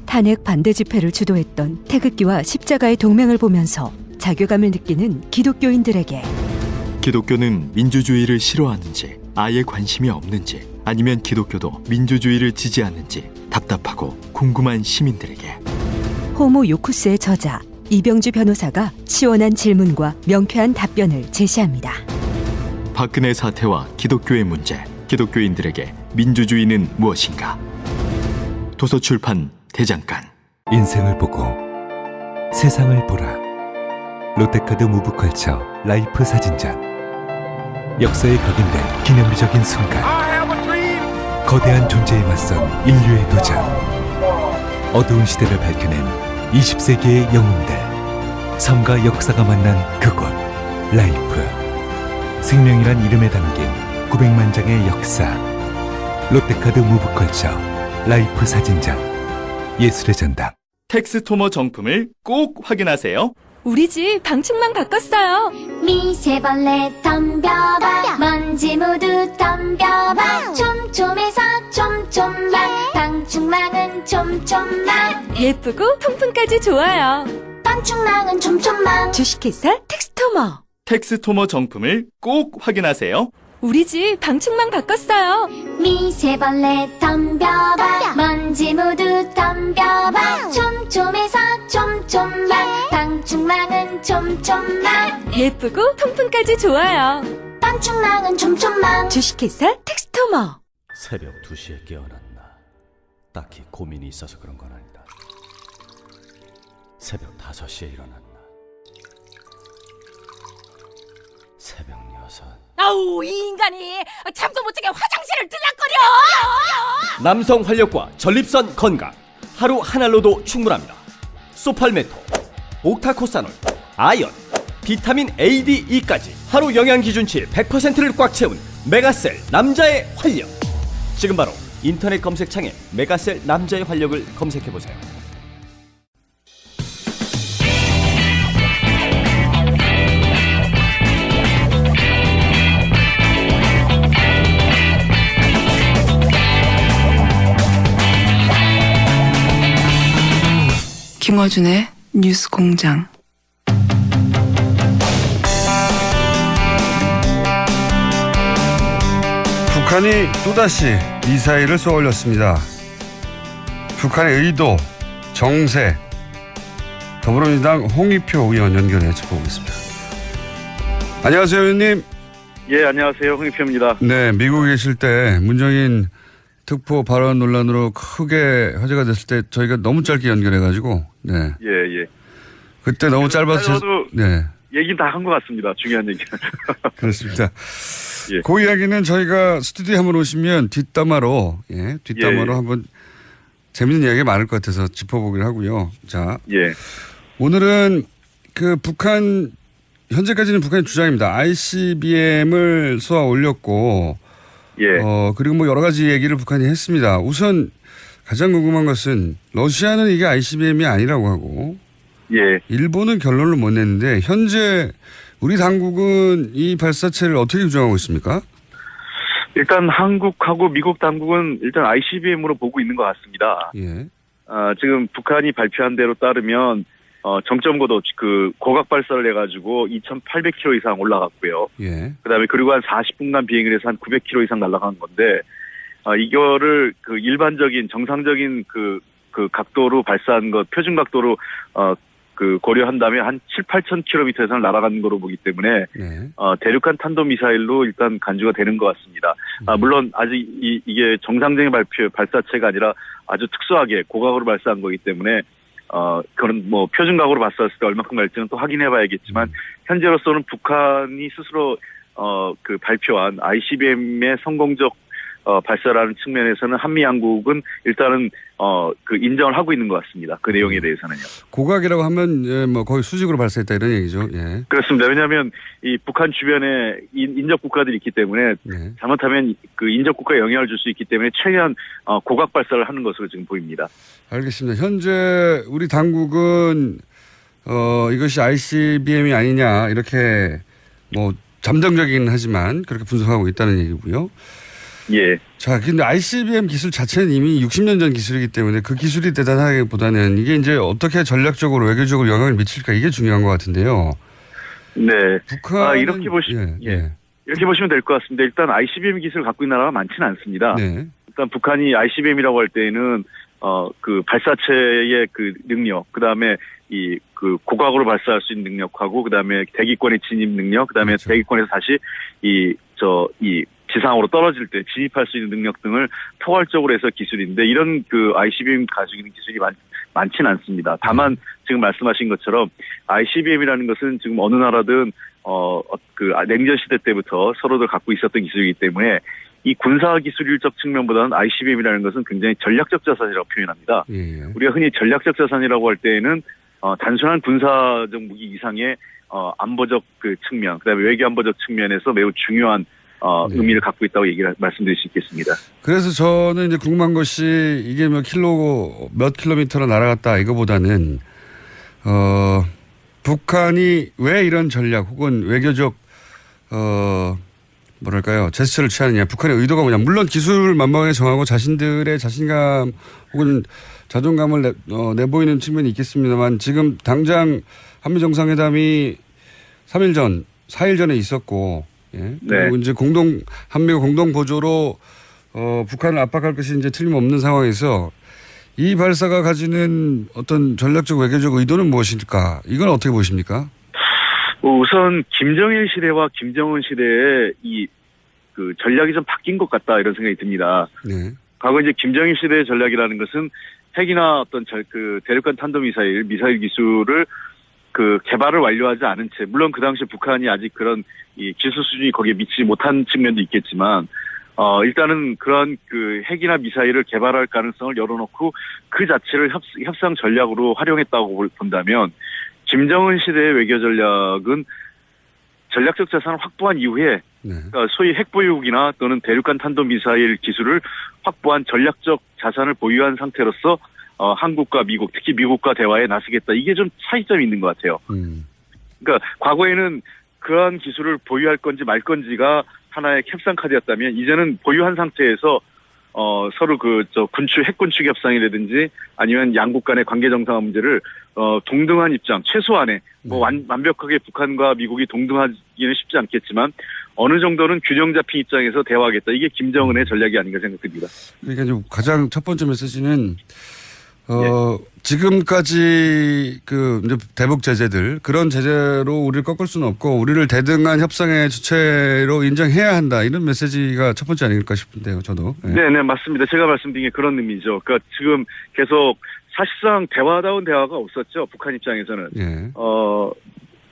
탄핵 반대 집회를 주도했던 태극기와 십자가의 동맹을 보면서 자괴감을 느끼는 기독교인들에게 기독교는 민주주의를 싫어하는지, 아예 관심이 없는지, 아니면 기독교도 민주주의를 지지하는지 답답하고 궁금한 시민들에게 호모 요쿠스의 저자 이병주 변호사가 시원한 질문과 명쾌한 답변을 제시합니다. 박근혜 사태와 기독교의 문제, 기독교인들에게 민주주의는 무엇인가? 도서출판 대장간. 인생을 보고 세상을 보라. 롯데카드 무브컬처 라이프 사진전. 역사에 각인된 기념비적인 순간. 거대한 존재에 맞선 인류의 도전. 어두운 시대를 밝혀낸 20세기의 영웅들. 삶과 역사가 만난 그곳. 라이프. 생명이란 이름에 담긴 900만 장의 역사. 롯데카드 무브컬처 라이프 사진전. 예술의 전당. 텍스토머 정품을 꼭 확인하세요. 우리 집 방충망 바꿨어요. 미세벌레 덤벼봐 먼지 모두 덤벼봐 촘촘해서 촘촘만 방충망은 촘촘만 예쁘고 통풍까지 좋아요. 방충망은 촘촘만 주식회사 텍스토머. 텍스토머 정품을 꼭 확인하세요. 우리 집 방충망 바꿨어요. 미세벌레 덤벼봐 먼지 모두 덤벼봐 촘촘해서 촘촘만 방충망은 촘촘만 예쁘고 통풍까지 좋아요. 방충망은 촘촘만 주식회사 텍스토머. 새벽 2시에 깨어났나? 딱히 고민이 있어서 그런 건 아니다. 새벽 5시에 일어났나? 새벽 6. 아우, 이 인간이 잠도 못 자게 화장실을 들락거려. 남성 활력과 전립선 건강 하루 한 알로도 충분합니다. 소팔메토, 옥타코사놀, 아연, 비타민 A, D, E까지 하루 영양 기준치 100%를 꽉 채운 메가셀 남자의 활력. 지금 바로 인터넷 검색창에 메가셀 남자의 활력을 검색해보세요. 김어준의 뉴스공장. 북한이 또다시 미사일을 쏘아 올렸습니다. 북한의 의도, 정세, 더불어민주당 홍익표 의원 연결해 짚어보겠습니다. 안녕하세요, 의원님. 예, 안녕하세요. 홍익표입니다. 네, 미국에 계실 때 문정인 특보 발언 논란으로 크게 화제가 됐을 때 저희가 너무 짧게 연결해가지고, 네. 예. 그때 너무 짧아서. 네. 얘기는 다 한 것 같습니다. 중요한 얘기는. 그렇습니다. 예. 그 이야기는 저희가 스튜디오에 한번 오시면 뒷담화로 한번 재밌는 이야기가 많을 것 같아서 짚어보기로 하고요. 자. 예. 오늘은 그 북한, 현재까지는 북한의 주장입니다. ICBM을 쏘아 올렸고, 예. 그리고 뭐 여러 가지 얘기를 북한이 했습니다. 우선 가장 궁금한 것은 러시아는 이게 ICBM이 아니라고 하고, 예. 일본은 결론을 못 냈는데 현재 우리 당국은 이 발사체를 어떻게 규정하고 있습니까? 일단 한국하고 미국 당국은 일단 ICBM으로 보고 있는 것 같습니다. 예. 지금 북한이 발표한 대로 따르면 정점고도 그 고각 발사를 해가지고 2,800km 이상 올라갔고요. 예. 그다음에 그리고 한 40분간 비행을 해서 한 900km 이상 날아간 건데 이거를 그 일반적인 정상적인 그 각도로 발사한 것 표준 각도로 그 고려한다면 한 7,8,000km 이상 날아가는 거로 보기 때문에 네. 대륙간 탄도 미사일로 일단 간주가 되는 것 같습니다. 물론 아직 이게 정상적인 발사체가 아니라 아주 특수하게 고각으로 발사한 거기 때문에 그런 뭐 표준각으로 발사했을 때 얼마큼 갈지는 또 확인해봐야겠지만 현재로서는 북한이 스스로 그 발표한 ICBM의 성공적 발사라는 측면에서는 한미 양국은 일단은 그 인정을 하고 있는 것 같습니다. 그 내용에 대해서는요. 고각이라고 하면 예, 뭐 거의 수직으로 발사했다 이런 얘기죠. 예. 그렇습니다. 왜냐하면 이 북한 주변에 인접 국가들이 있기 때문에 네. 잘못하면 그 인접 국가에 영향을 줄 수 있기 때문에 최대한 고각 발사를 하는 것으로 지금 보입니다. 알겠습니다. 현재 우리 당국은 이것이 ICBM이 아니냐 이렇게 뭐 잠정적이긴 하지만 그렇게 분석하고 있다는 얘기고요. 예. 자, 근데 ICBM 기술 자체는 이미 60년 전 기술이기 때문에 그 기술이 대단하기보다는 이게 이제 어떻게 전략적으로 외교적으로 영향을 미칠까 이게 중요한 것 같은데요. 네. 북한은 이렇게 이렇게 보시면 될 것 같습니다. 일단 ICBM 기술을 갖고 있는 나라가 많지는 않습니다. 네. 일단 북한이 ICBM이라고 할 때에는 그 발사체의 그 능력, 그다음에 그 고각으로 발사할 수 있는 능력하고 그다음에 대기권의 진입 능력, 그다음에 그렇죠. 대기권에서 다시 이 지상으로 떨어질 때 진입할 수 있는 능력 등을 포괄적으로 해서 기술인데 이런 그 ICBM 가지고 있는 기술이 많지는 않습니다. 다만 지금 말씀하신 것처럼 ICBM이라는 것은 지금 어느 나라든 그 냉전 시대 때부터 서로들 갖고 있었던 기술이기 때문에 이 군사 기술적 측면보다는 ICBM이라는 것은 굉장히 전략적 자산이라고 표현합니다. 예. 우리가 흔히 전략적 자산이라고 할 때에는 단순한 군사적 무기 이상의 안보적 그 측면, 그다음에 외교 안보적 측면에서 매우 중요한 의미를 갖고 있다고 말씀드릴 수 있겠습니다. 그래서 저는 이제 궁금한 것이 이게 몇 킬로미터로 날아갔다 이거보다는 북한이 왜 이런 전략 혹은 외교적 뭐랄까요 제스처를 취하느냐, 북한의 의도가 뭐냐. 물론 기술을 만방하게 정하고 자신들의 자신감 혹은 자존감을 내보이는 측면이 있겠습니다만 지금 당장 한미 정상회담이 3일 전, 4일 전에 있었고, 예. 그리고 이제 한미가 공동 보조로 북한을 압박할 것이 이제 틀림없는 상황에서 이 발사가 가지는 어떤 전략적 외교적 의도는 무엇일까? 이건 어떻게 보십니까? 우선 김정일 시대와 김정은 시대의 그 전략이 좀 바뀐 것 같다 이런 생각이 듭니다. 네. 과거 이제 김정일 시대의 전략이라는 것은 핵이나 어떤 그 대륙간 탄도미사일, 미사일 기술을 그 개발을 완료하지 않은 채, 물론 그 당시 북한이 아직 그런 이 기술 수준이 거기에 미치지 못한 측면도 있겠지만, 일단은 그런 그 핵이나 미사일을 개발할 가능성을 열어놓고 그 자체를 협상 전략으로 활용했다고 본다면, 김정은 시대의 외교 전략은 전략적 자산을 확보한 이후에 그러니까 소위 핵보유국이나 또는 대륙간 탄도미사일 기술을 확보한 전략적 자산을 보유한 상태로서 한국과 미국, 특히 미국과 대화에 나서겠다. 이게 좀 차이점이 있는 것 같아요. 그러니까 과거에는 그러한 기술을 보유할 건지 말 건지가 하나의 협상 카드였다면 이제는 보유한 상태에서 서로 핵 군축 협상이라든지 아니면 양국 간의 관계 정상화 문제를 동등한 입장, 최소한의 완벽하게 북한과 미국이 동등하기는 쉽지 않겠지만 어느 정도는 균형 잡힌 입장에서 대화하겠다. 이게 김정은의 전략이 아닌가 생각됩니다. 그러니까 가장 첫 번째 메시지는 지금까지 이제 대북 제재들 그런 제재로 우리를 꺾을 수는 없고 우리를 대등한 협상의 주체로 인정해야 한다 이런 메시지가 첫 번째 아닐까 싶은데요, 저도. 네, 맞습니다. 제가 말씀드린 게 그런 의미죠. 그러니까 지금 계속 사실상 대화다운 대화가 없었죠, 북한 입장에서는. 예.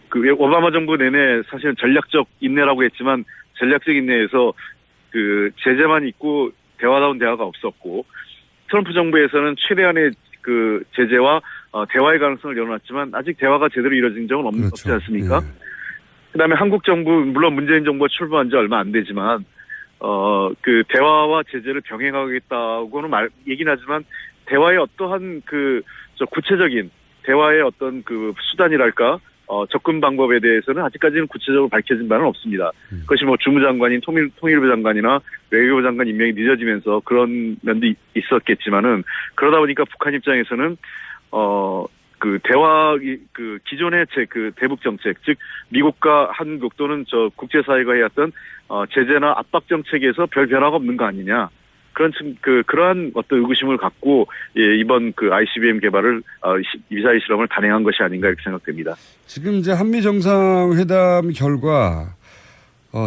그 오바마 정부 내내 사실은 전략적 인내라고 했지만 전략적 인내에서 그 제재만 있고 대화다운 대화가 없었고 트럼프 정부에서는 최대한의 그 제재와 대화의 가능성을 열어놨지만 아직 대화가 제대로 이루어진 적은 없지 않습니까? 예. 그다음에 한국 정부 물론 문재인 정부가 출범한 지 얼마 안 되지만 그 대화와 제재를 병행하겠다고는 얘기는 하지만 대화의 어떠한 구체적인 대화의 어떤 그 수단이랄까 접근 방법에 대해서는 아직까지는 구체적으로 밝혀진 바는 없습니다. 그것이 주무장관인 통일부 장관이나 외교부 장관 임명이 늦어지면서 그런 면도 있었겠지만은 그러다 보니까 북한 입장에서는 그 대화 그 기존의 그 대북 정책 즉 미국과 한국 또는 국제사회가 해왔던 제재나 압박 정책에서 별 변화가 없는 거 아니냐. 그러한 어떤 의구심을 갖고 이번 그 ICBM 개발을 미사일 실험을 단행한 것이 아닌가 이렇게 생각됩니다. 지금 이제 한미 정상회담 결과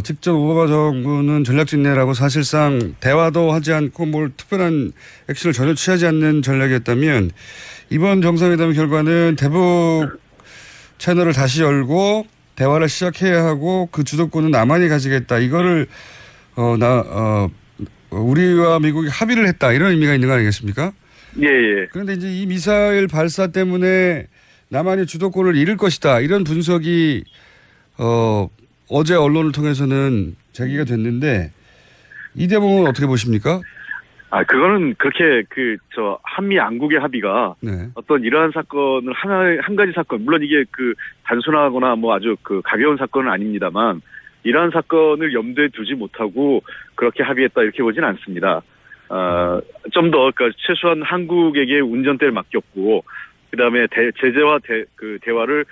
직접 오바마 정부는 전략적 인내라고 사실상 대화도 하지 않고 특별한 액션을 전혀 취하지 않는 전략이었다면 이번 정상회담 결과는 대북 채널을 다시 열고 대화를 시작해야 하고 그 주도권은 남한이 가지겠다. 이거를 우리와 미국이 합의를 했다 이런 의미가 있는 거 아니겠습니까? 예. 그런데 이제 이 미사일 발사 때문에 남한이 주도권을 잃을 것이다 이런 분석이 어제 언론을 통해서는 제기가 됐는데 이 대목은 어떻게 보십니까? 그거는 그렇게 한미 양국의 합의가 어떤 이러한 사건을 한 가지 사건 물론 이게 단순하거나 아주 가벼운 사건은 아닙니다만 이러한 사건을 염두에 두지 못하고 그렇게 합의했다 이렇게 보진 않습니다. 좀 더 그러니까 최소한 한국에게 운전대를 맡겼고 그다음에 제재와 대화를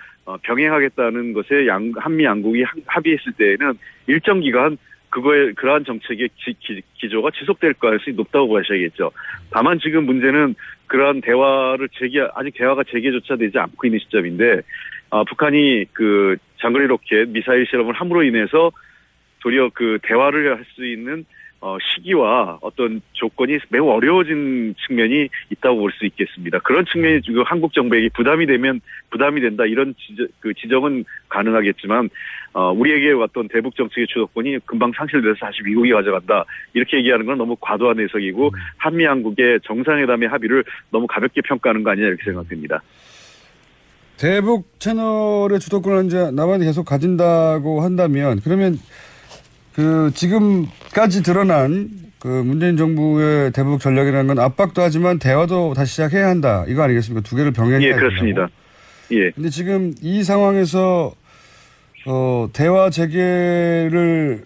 병행하겠다는 것에 한미 양국이 합의했을 때에는 일정 기간 그러한 정책의 기조가 지속될 가능성이 높다고 보셔야겠죠. 다만 지금 문제는 그러한 대화를 아직 대화가 재개조차 되지 않고 있는 시점인데 북한이 그 장거리 로켓 미사일 실험을 함으로 인해서 도리어 그 대화를 할 수 있는 시기와 어떤 조건이 매우 어려워진 측면이 있다고 볼 수 있겠습니다. 그런 측면이 지금 한국 정부에게 부담이 된다 이런 지적은 가능하겠지만 우리에게 왔던 대북 정책의 주도권이 금방 상실돼서 다시 미국이 가져간다 이렇게 얘기하는 건 너무 과도한 해석이고 한미 양국의 정상회담의 합의를 너무 가볍게 평가하는 거 아니냐 이렇게 생각됩니다. 대북 채널의 주도권을 이제 남한이 계속 가진다고 한다면 그러면 그 지금까지 드러난 그 문재인 정부의 대북 전략이라는 건 압박도 하지만 대화도 다시 시작해야 한다 이거 아니겠습니까? 두 개를 병행해야 된다고. 그렇습니다. 예. 근데 지금 이 상황에서 대화 재개를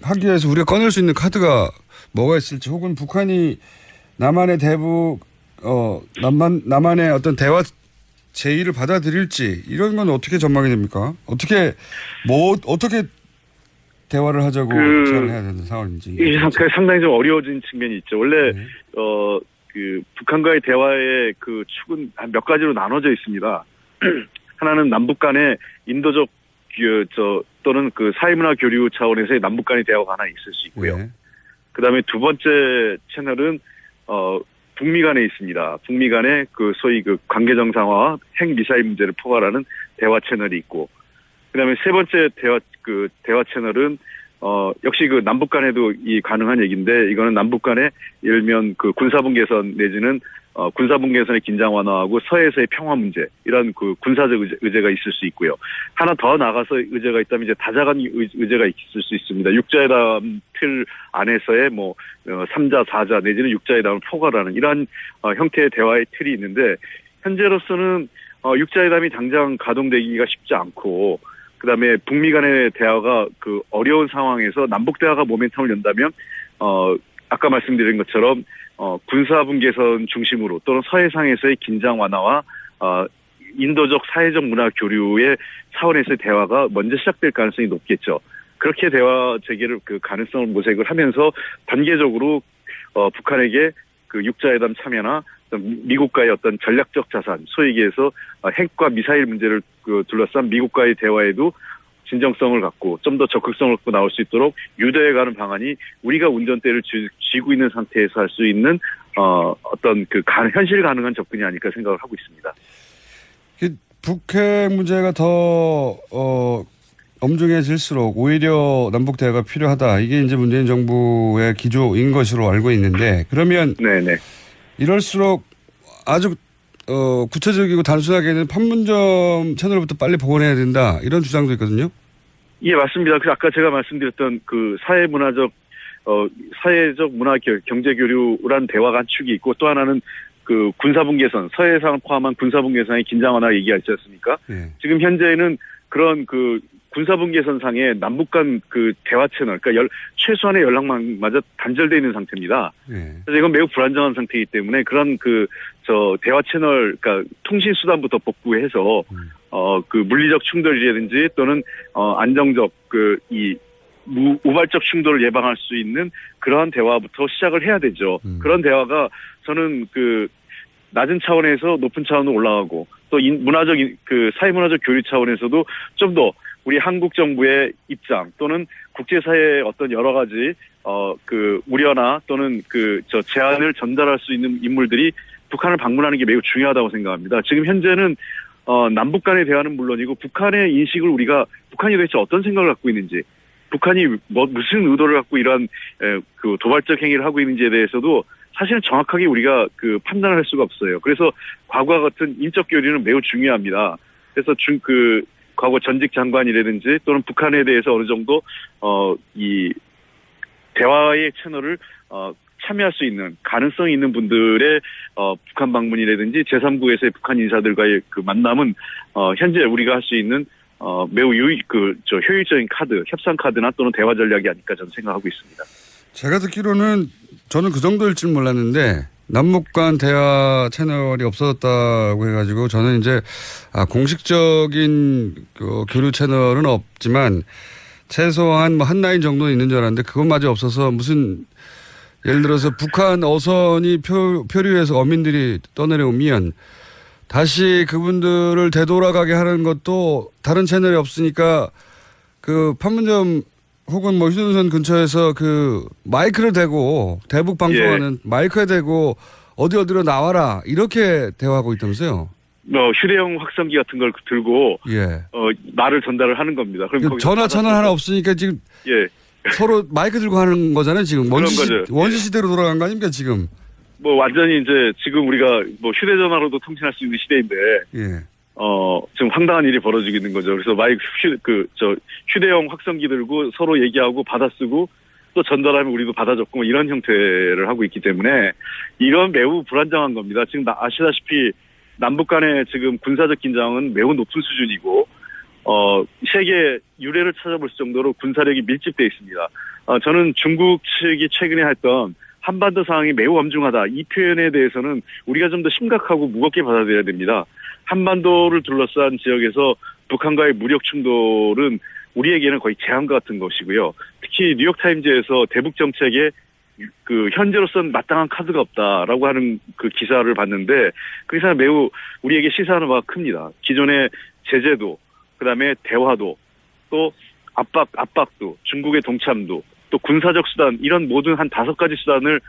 하기 위해서 우리가 꺼낼 수 있는 카드가 뭐가 있을지 혹은 북한이 남한의 남한의 어떤 대화 제의를 받아들일지 이런 건 어떻게 전망이 됩니까? 어떻게 대화를 하자고 제안을 해야 되는 상황인지. 이게 상당히 좀 어려워진 측면이 있죠. 원래 그 북한과의 대화의 그 축은 한 몇 가지로 나눠져 있습니다. 하나는 남북 간의 인도적 또는 그 사회문화 교류 차원에서의 남북 간의 대화가 하나 있을 수 있고요. 네. 그다음에 두 번째 채널은 북미 간에 있습니다. 북미 간의 그 소위 그 관계 정상화와 핵 미사일 문제를 포괄하는 대화 채널이 있고, 그다음에 세 번째 대화 채널은 역시 그 남북 간에도 이 가능한 얘기인데 이거는 남북 간에 예를 들면 그 군사분 개선 내지는 군사분 개선의 긴장 완화하고 서해에서의 평화 문제 이런 그 군사적 의제가 있을 수 있고요. 하나 더 나가서 의제가 있다면 이제 다자간 의제가 있을 수 있습니다. 육자회담 틀 안에서의 뭐 3자, 4자 내지는 육자회담을 포괄하는 이러한 형태의 대화의 틀이 있는데 현재로서는 육자회담이 당장 가동되기가 쉽지 않고 그다음에 북미 간의 대화가 그 어려운 상황에서 남북 대화가 모멘텀을 연다면 아까 말씀드린 것처럼 군사분 개선 중심으로 또는 서해상에서의 긴장 완화와 인도적 사회적 문화 교류의 차원에서의 대화가 먼저 시작될 가능성이 높겠죠. 그렇게 대화 재개를 그 가능성을 모색을 하면서 단계적으로 북한에게 그 육자회담 참여나 미국과의 어떤 전략적 자산, 소위 얘기해서 핵과 미사일 문제를 둘러싼 미국과의 대화에도 진정성을 갖고 좀 더 적극성을 갖고 나올 수 있도록 유도해가는 방안이 우리가 운전대를 쥐고 있는 상태에서 할 수 있는 어떤 그 현실 가능한 접근이 아닐까 생각을 하고 있습니다. 북핵 문제가 더 엄중해질수록 오히려 남북 대화가 필요하다. 이게 이제 문재인 정부의 기조인 것으로 알고 있는데 그러면 네네. 이럴수록 아주 구체적이고 단순하게는 판문점 채널부터 빨리 복원해야 된다. 이런 주장도 있거든요. 예, 맞습니다. 그래서 아까 제가 말씀드렸던 그 사회적 문화 경제 교류란 대화가 한 축이 있고 또 하나는 그 군사분 개선, 서해상을 포함한 군사분 개선의 긴장 완화 얘기하지 않습니까? 네. 지금 현재는 그런 그 군사분 개선상의 남북 간 그 대화 채널, 그러니까 최소한의 연락망마저 단절되어 있는 상태입니다. 네. 그래서 이건 매우 불안정한 상태이기 때문에 그런 대화 채널, 그러니까 통신 수단부터 복구해서 그 물리적 충돌이라든지 또는 안정적 우발적 충돌을 예방할 수 있는 그러한 대화부터 시작을 해야 되죠. 그런 대화가 저는 그 낮은 차원에서 높은 차원으로 올라가고 또 사회문화적 교류 차원에서도 좀 더 우리 한국 정부의 입장 또는 국제사회의 어떤 여러 가지 그 우려나 또는 제안을 전달할 수 있는 인물들이 북한을 방문하는 게 매우 중요하다고 생각합니다. 지금 현재는 남북 간의 대화는 물론이고 북한의 인식을 북한이 도대체 어떤 생각을 갖고 있는지, 북한이 무슨 의도를 갖고 이러한 그 도발적 행위를 하고 있는지에 대해서도 사실은 정확하게 우리가 판단을 할 수가 없어요. 그래서 과거와 같은 인적 교류는 매우 중요합니다. 그래서 과거 전직 장관이라든지 또는 북한에 대해서 어느 정도 이 대화의 채널을 참여할 수 있는 가능성이 있는 분들의 북한 방문이라든지 제3국에서의 북한 인사들과의 그 만남은 현재 우리가 할 수 있는 매우 효율적인 카드, 협상 카드나 또는 대화 전략이 아닐까 저는 생각하고 있습니다. 제가 듣기로는 저는 그 정도일 줄 몰랐는데 남북 간 대화 채널이 없어졌다고 해가지고 저는 이제 공식적인 그 교류 채널은 없지만 최소한 뭐 한 라인 정도는 있는 줄 알았는데 그것마저 없어서 무슨 예를 들어서 북한 어선이 표류해서 어민들이 떠내려오면 다시 그분들을 되돌아가게 하는 것도 다른 채널이 없으니까 그 판문점 혹은 뭐 휴전선 근처에서 그 마이크를 대고 대북 방송하는 마이크에 대고 어디로 나와라 이렇게 대화하고 있다면서요? 휴대용 확성기 같은 걸 들고 말을 전달을 하는 겁니다. 그럼 전화 채널 하나 없으니까 지금 서로 마이크 들고 하는 거잖아요. 지금 원시 시대로 돌아간 거 아닙니까 지금? 뭐 완전히 이제 지금 우리가 뭐 휴대전화로도 통신할 수 있는 시대인데 지금 황당한 일이 벌어지고 있는 거죠. 그래서 휴대용 확성기 들고 서로 얘기하고 받아 쓰고 또 전달하면 우리도 받아 적고 뭐 이런 형태를 하고 있기 때문에 이건 매우 불안정한 겁니다. 지금 아시다시피 남북 간의 지금 군사적 긴장은 매우 높은 수준이고 세계 유례를 찾아볼 정도로 군사력이 밀집되어 있습니다. 저는 중국 측이 최근에 했던 한반도 상황이 매우 엄중하다. 이 표현에 대해서는 우리가 좀 더 심각하고 무겁게 받아들여야 됩니다. 한반도를 둘러싼 지역에서 북한과의 무력 충돌은 우리에게는 거의 재앙과 같은 것이고요. 특히 뉴욕타임즈에서 대북 정책에 그 현재로서는 마땅한 카드가 없다라고 하는 그 기사를 봤는데 그 기사는 매우 우리에게 시사하는 바가 큽니다. 기존의 제재도, 그다음에 대화도, 또 압박도, 중국의 동참도, 또 군사적 수단 이런 모든 한 5가지 수단을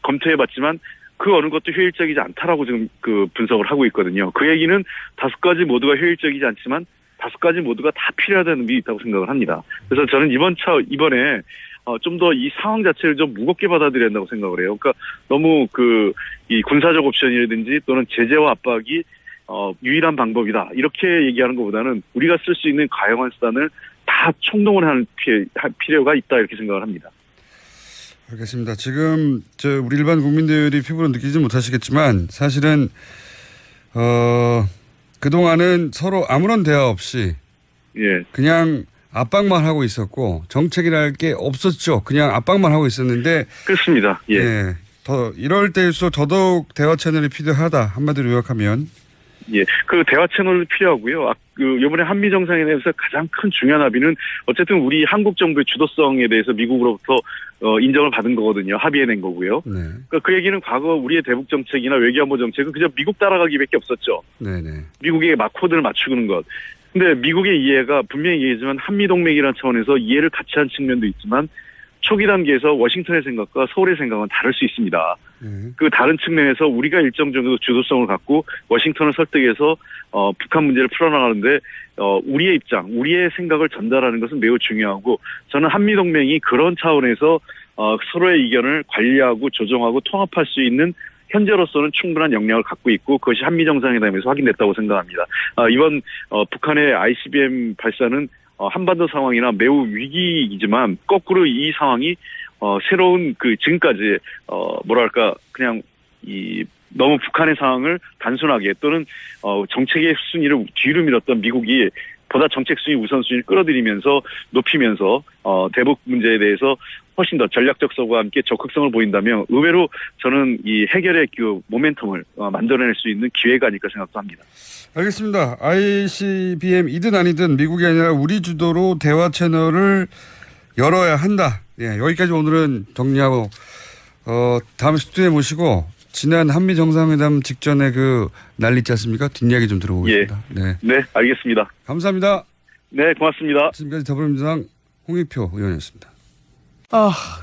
검토해봤지만 그 어느 것도 효율적이지 않다라고 지금 그 분석을 하고 있거든요. 그 얘기는 5가지 모두가 효율적이지 않지만 5가지 모두가 다 필요하다는 의미 있다고 생각을 합니다. 그래서 저는 이번에 좀 더 이 상황 자체를 좀 무겁게 받아들여야 한다고 생각을 해요. 그러니까 너무 이 군사적 옵션이라든지 또는 제재와 압박이 유일한 방법이다 이렇게 얘기하는 것보다는 우리가 쓸 수 있는 가용한 수단을 다 총동원 하는 필요가 있다 이렇게 생각을 합니다. 알겠습니다. 지금 우리 일반 국민들이 피부로 느끼지 못하시겠지만 사실은 그동안은 서로 아무런 대화 없이 그냥 압박만 하고 있었고 정책이랄 게 없었죠. 그냥 압박만 하고 있었는데 그렇습니다. 이럴 때일수록 더더욱 대화 채널이 필요하다. 한마디로 요약하면. 그 대화 채널도 필요하고요. 이번에 한미 정상회담에서 가장 큰 중요한 합의는 어쨌든 우리 한국 정부의 주도성에 대해서 미국으로부터 인정을 받은 거거든요. 합의해낸 거고요. 그러니까 그 얘기는 과거 우리의 대북 정책이나 외교안보 정책은 그저 미국 따라가기밖에 없었죠. 미국에게 코드를 맞추는 것. 근데 미국의 이해가 분명히 얘기하지만 한미동맹이라는 차원에서 이해를 같이 한 측면도 있지만 초기 단계에서 워싱턴의 생각과 서울의 생각은 다를 수 있습니다. 그 다른 측면에서 우리가 일정 정도 주도성을 갖고 워싱턴을 설득해서 북한 문제를 풀어나가는데 우리의 입장, 우리의 생각을 전달하는 것은 매우 중요하고 저는 한미동맹이 그런 차원에서 서로의 의견을 관리하고 조정하고 통합할 수 있는 현재로서는 충분한 역량을 갖고 있고 그것이 한미 정상회담에서 확인됐다고 생각합니다. 이번 북한의 ICBM 발사는 한반도 상황이나 매우 위기이지만 거꾸로 이 상황이 새로운 지금까지 그냥 너무 북한의 상황을 단순하게 또는 정책의 순위를 뒤로 밀었던 미국이 보다 정책 순위 우선순위를 끌어들이면서 높이면서 대북 문제에 대해서 훨씬 더 전략적 서구와 함께 적극성을 보인다면 의외로 저는 이 해결의 모멘텀을 만들어낼 수 있는 기회가 아닐까 생각도 합니다. 알겠습니다. ICBM이든 아니든 미국이 아니라 우리 주도로 대화 채널을 열어야 한다. 여기까지 오늘은 정리하고 다음 스튜디오에 모시고 지난 한미 정상회담 직전에 난리 있지 않습니까? 뒷이야기 좀 들어보겠습니다. 네, 알겠습니다. 감사합니다. 네, 고맙습니다. 지금까지 더불어민주당 홍익표 의원이었습니다.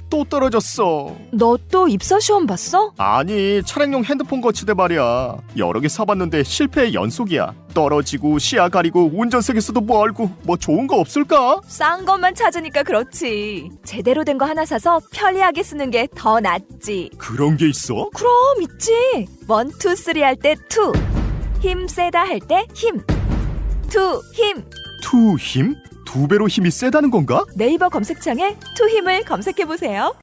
또 떨어졌어. 너 또 입사 시험 봤어? 아니, 차량용 핸드폰 거치대 말이야. 여러 개 사봤는데 실패의 연속이야. 떨어지고 시야 가리고 운전석에서도 멀고 뭐 좋은 거 없을까? 싼 것만 찾으니까 그렇지. 제대로 된 거 하나 사서 편리하게 쓰는 게 더 낫지. 그런 게 있어? 그럼 있지. 1, 2, 3 할 때 2. 힘 세다 할 때 힘. 2 힘. 2 힘? 2배로 힘이 세다는 건가? 네이버 검색창에 2 힘을 검색해보세요.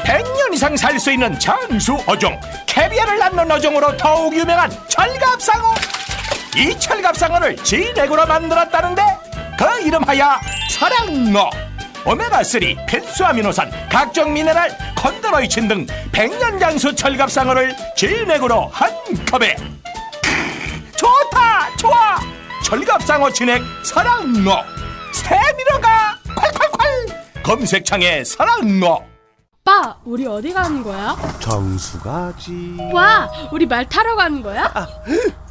100년 이상 살 수 있는 장수 어종, 캐비아를 낳는 어종으로 더욱 유명한 철갑상어. 이 철갑상어를 진액으로 만들었다는데 그 이름하여 사랑어. 오메가3, 필수아미노산, 각종 미네랄, 콘드로이친 등 100년 장수 철갑상어를 진액으로 한 컵에. 좋다 좋아. 철갑상어 진액 사랑어. 스테미너가 콸콸콸. 검색창에 사랑어. 오빠, 우리 어디 가는 거야? 정수 가지. 와, 우리 말 타러 가는 거야?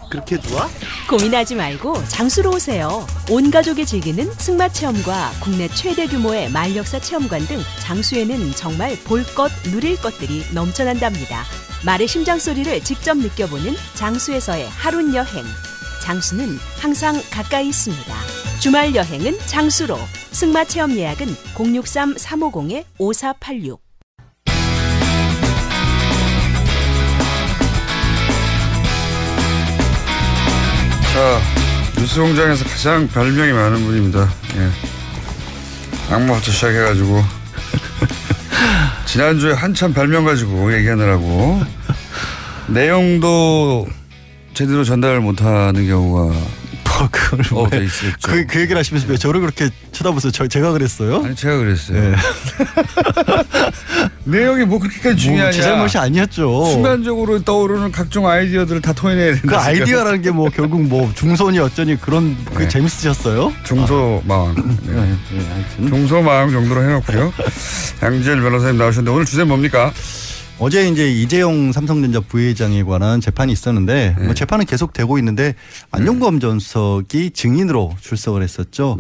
그렇게 좋아? 고민하지 말고 장수로 오세요. 온 가족이 즐기는 승마 체험과 국내 최대 규모의 말역사 체험관 등 장수에는 정말 볼 것, 누릴 것들이 넘쳐난답니다. 말의 심장 소리를 직접 느껴보는 장수에서의 하룬 여행. 장수는 항상 가까이 있습니다. 주말 여행은 장수로. 승마 체험 예약은 063-350-5486. 자, 뉴스공장에서 가장 별명이 많은 분입니다. 예. 악마부터 시작해가지고 지난주에 한참 별명 가지고 얘기하느라고 내용도 제대로 전달을 못하는 경우가 그걸 돼 있었죠. 그 얘기를 하시면서 왜 저를 그렇게 쳐다보세요? 제가 그랬어요? 아니 제가 그랬어요. 네. 내용이 뭐 그렇게까지 중요하냐? 제 잘못이 아니었죠. 순간적으로 떠오르는 각종 아이디어들을 다 토해내야 된다. 그 아이디어라는 게 뭐 결국 뭐 중손이 어쩌니 그런 그게 재밌으셨어요? 중소마왕. 네. 중소마왕 정도로 해놓고요. 양지열 변호사님 나오셨는데 오늘 주제는 뭡니까? 어제 이제 이재용 삼성전자 부회장에 관한 재판이 있었는데 뭐 재판은 계속되고 있는데 안종범 전 수석이 증인으로 출석을 했었죠.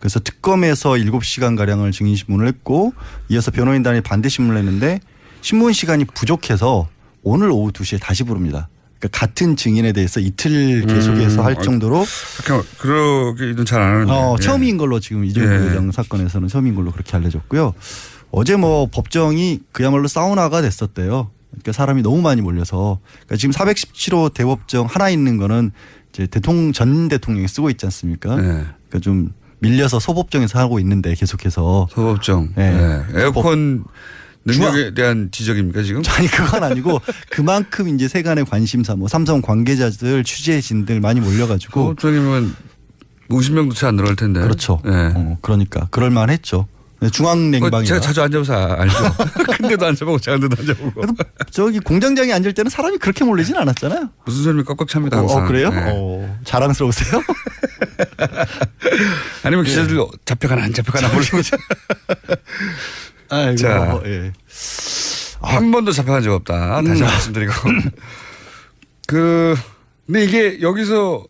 그래서 특검에서 7시간 가량을 증인 신문을 했고 이어서 변호인단이 반대 신문을 했는데 신문 시간이 부족해서 오늘 오후 2시에 다시 부릅니다. 그러니까 같은 증인에 대해서 이틀 계속해서 할 정도로 그러기는 잘 안 하는데 처음인 걸로 지금 이재용 부회장 사건에서는 처음인 걸로 그렇게 알려졌고요. 어제 뭐 법정이 그야말로 사우나가 됐었대요. 그러니까 사람이 너무 많이 몰려서 그러니까 지금 417호 대법정 하나 있는 거는 이제 전 대통령이 쓰고 있지 않습니까? 그러니까 좀 밀려서 소법정에서 하고 있는데 계속해서 소법정. 에어컨 능력에 대한 지적입니까 지금? 아니 그건 아니고 그만큼 이제 세간의 관심사 뭐 삼성 관계자들 취재진들 많이 몰려가지고 소법정이면 50명도 채 안 들어갈 텐데. 그렇죠. 그러니까 그럴 만했죠. 중앙냉방이라. 제가 자주 앉아서 알죠. 근데도 앉아보고 작은데도 앉아보고. 저기 공장장에 앉을 때는 사람이 그렇게 몰리진 않았잖아요. 무슨 소리 꽉꽉 찹니다 항상. 그래요? 자랑스러우세요? 아니면 기자들 잡혀가나 안 잡혀가나 모르고. 자, 한 번도 잡혀간 적 없다. 다시 말씀드리고. 근데 이게 여기서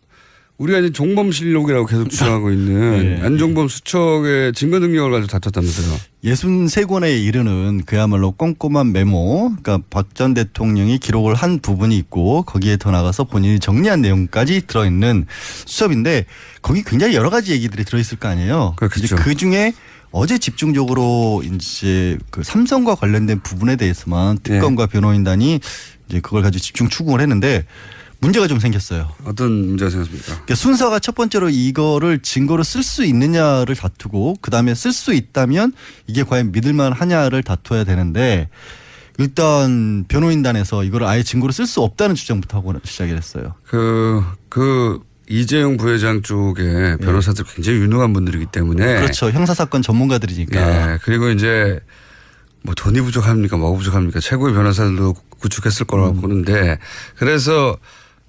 우리가 이제 종범실록이라고 계속 주장하고 있는 안종범 수척의 증거 능력을 가지고 다퉜다면서요. 63권에 이르는 그야말로 꼼꼼한 메모, 그러니까 박 전 대통령이 기록을 한 부분이 있고 거기에 더 나가서 본인이 정리한 내용까지 들어있는 수첩인데 거기 굉장히 여러 가지 얘기들이 들어있을 거 아니에요. 그렇죠. 그 중에 어제 집중적으로 이제 그 삼성과 관련된 부분에 대해서만 특검과 변호인단이 이제 그걸 가지고 집중 추궁을 했는데 문제가 좀 생겼어요. 어떤 문제가 생겼습니까? 그러니까 순서가 첫 번째로 이거를 증거로 쓸 수 있느냐를 다투고 그다음에 쓸 수 있다면 이게 과연 믿을만 하냐를 다투어야 되는데 일단 변호인단에서 이걸 아예 증거로 쓸 수 없다는 주장부터 하고 시작을 했어요. 이재용 부회장 쪽에 변호사들 굉장히 유능한 분들이기 때문에 그렇죠. 형사사건 전문가들이니까. 그리고 이제 뭐 돈이 부족합니까 뭐가 부족합니까 최고의 변호사들도 구축했을 거라고 보는데 그래서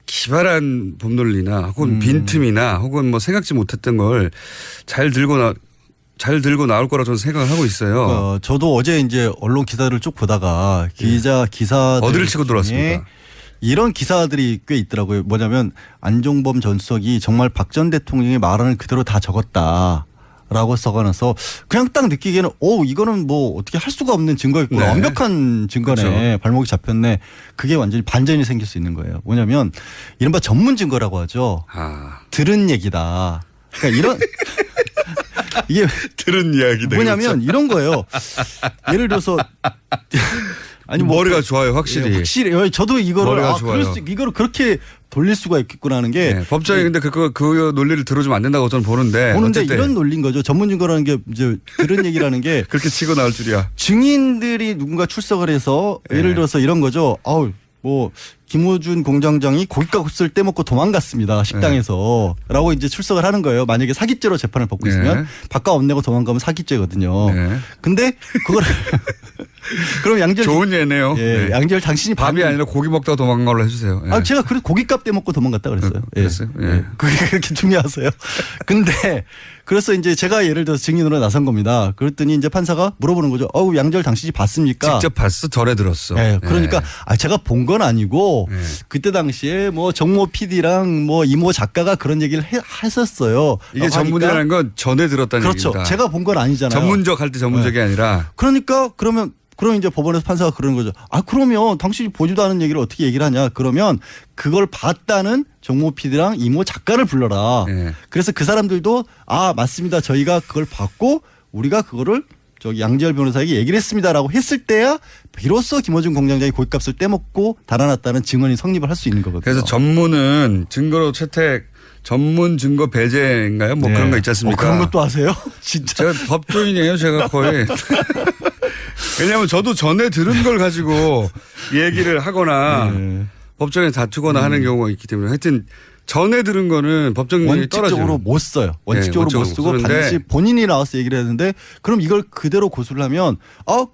기발한 법논리나 혹은 빈틈이나 혹은 뭐 생각지 못했던 걸 잘 들고 나올 거라고 저는 생각을 하고 있어요. 저도 어제 이제 언론 기사를 쭉 보다가 기사들 어디를 치고 들어왔습니까? 이런 기사들이 꽤 있더라고요. 뭐냐면 안종범 전 수석이 정말 박 전 대통령의 말안을 그대로 다 적었다. 라고 써가면서 그냥 딱 느끼기에는 이거는 뭐 어떻게 할 수가 없는 증거였구나. 완벽한 증거네. 그렇죠. 발목이 잡혔네. 그게 완전히 반전이 생길 수 있는 거예요. 뭐냐면 이른바 전문 증거라고 하죠. 들은 얘기다. 그러니까 이런 이게 들은 이야기다. 뭐냐면 이런 거예요. 예를 들어서 아니 머리가 좋아요, 확실히. 확실히 저도 이거를 이거를 그렇게 돌릴 수가 있겠구나 하는 게 법정에 근데 그 논리를 들어주면 안 된다고 저는 보는데 이런 논리인 거죠. 전문 증거라는 게 이제 그런 얘기라는 게 그렇게 치고 나올 줄이야. 증인들이 누군가 출석을 해서 예를 들어서 이런 거죠. 뭐 김호준 공장장이 고깃값을 떼먹고 도망갔습니다. 식당에서. 라고 이제 출석을 하는 거예요. 만약에 사기죄로 재판을 받고 있으면 밥값 안 내고 도망가면 사기죄거든요. 근데 그걸 그럼 양절 좋은 예네요. 예, 양절 당신이 밥이 아니라 고기 먹다가 도망간 걸로 해주세요. 예. 아, 제가 그래서 고깃값 떼먹고 도망갔다 그랬어요. 그랬어요? 예. 그게 그렇게 중요하세요. 근데 그래서 이제 제가 예를 들어서 증인으로 나선 겁니다. 그랬더니 이제 판사가 물어보는 거죠. 양절 당신이 봤습니까? 직접 봤어? 전에 들었어. 네, 그러니까 제가 본 건 아니고 예. 그때 당시에 뭐 정모 PD랑 뭐 이모 작가가 그런 얘기를 했었어요. 이게 전문이라는 건 전에 들었다는 그렇죠. 얘기입니다. 제가 본 건 아니잖아요. 전문적 할 때 전문적이 아니라. 그러니까 그럼 이제 법원에서 판사가 그러는 거죠. 그러면 당신이 보지도 않은 얘기를 어떻게 얘기를 하냐. 그러면 그걸 봤다는 정모 PD랑 이모 작가를 불러라. 그래서 그 사람들도 맞습니다. 저희가 그걸 봤고 우리가 그거를 양지열 변호사에게 얘기를 했습니다라고 했을 때야 비로소 김호준 공장장이 고깃값을 떼먹고 달아났다는 증언이 성립을 할 수 있는 거거든요. 그래서 전문은 증거로 채택 전문 증거 배제인가요? 뭐 그런 거 있지 않습니까? 그런 것도 아세요? 진짜. 제가 법조인이에요. 제가 거의. 왜냐하면 저도 전에 들은 걸 가지고 얘기를 하거나 법정에 다투거나 하는 경우가 있기 때문에 하여튼 전에 들은 거는 법정률이 떨어져요. 원칙적으로 못 써요. 원칙적으로 못 쓰고 반드시 본인이 나와서 얘기를 했는데 그럼 이걸 그대로 고수를 하면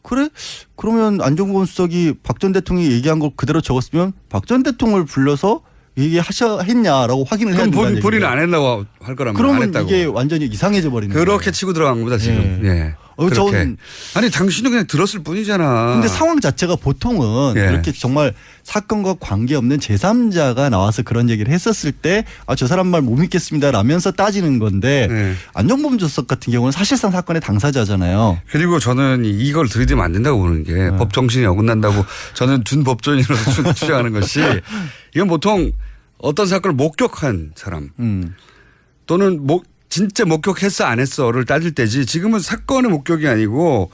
그래? 그러면 안종범 수석이 박 전 대통령이 얘기한 걸 그대로 적었으면 박 전 대통령을 불러서 얘기했냐라고 확인을 해야 된다는 얘기예요. 본인은 안 했다고 할 거라면 그러면 안 했다고. 이게 완전히 이상해져 버리는 거예요. 그렇게 치고 들어간 겁니다 지금. 예. 그렇게. 아니 당신은 그냥 들었을 뿐이잖아. 근데 상황 자체가 보통은 그렇게 정말 사건과 관계없는 제3자가 나와서 그런 얘기를 했었을 때 저 사람 말 못 믿겠습니다 라면서 따지는 건데 안종범 수석 같은 경우는 사실상 사건의 당사자잖아요. 그리고 저는 이걸 들이대면 안 된다고 보는 게 법 정신이 어긋난다고 저는 준법조인으로서 주장하는 것이 이건 보통 어떤 사건을 목격한 사람 또는 진짜 목격했어 안 했어를 따질 때지 지금은 사건의 목격이 아니고